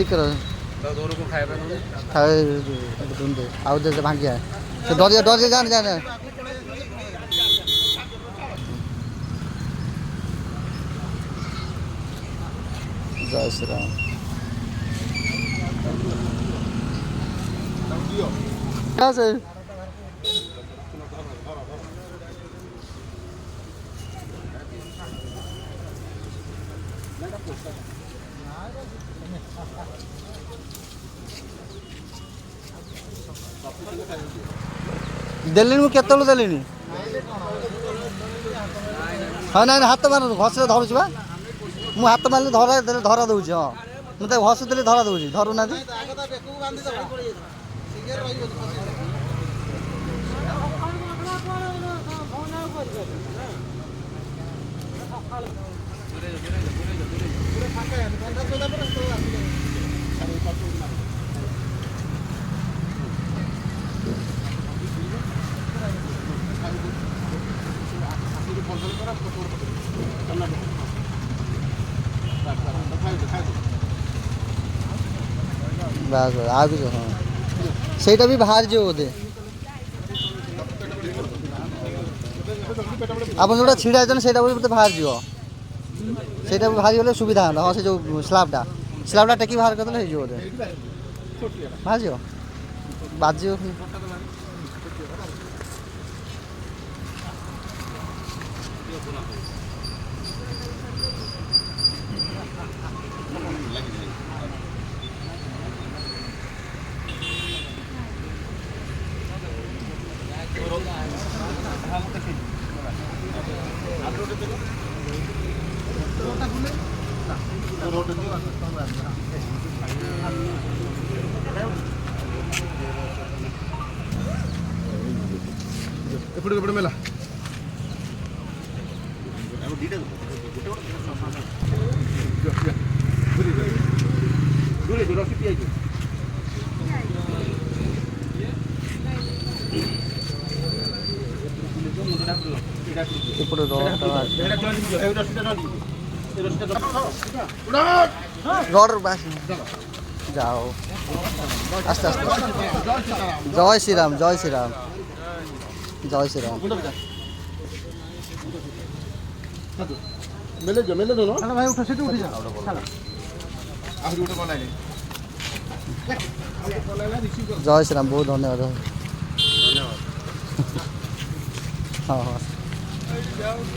ठीक करो खाए ढूंढे आओ जैसे भाग गया तो डर जा जाने जाने जय श्री राम क्या से देली केतलू देली हाँ ना हाथ मार घस धरुची बा मु हाथ मारे धरा धरा दूसरी हाँ मुझे घसुली धरा दूसरी धरू ना बस आ भी हाँ सेटा भी बाहर जो बोधे आप जो छिड़ा से बाहर जीव से बाहरी गले सुविधा हाँ हाँ से जो स्लाबटा टेकी बाहर करदे हो बोधे बाहर जीव बाज एपटे मेला रड जाओ आस्ते आस्ते जय श्री राम जय श्री राम जय श्री राम मेले दो ना भाई उठो सीट उठ जा जय श्री राम बहुत धन्यवाद हाँ हाँ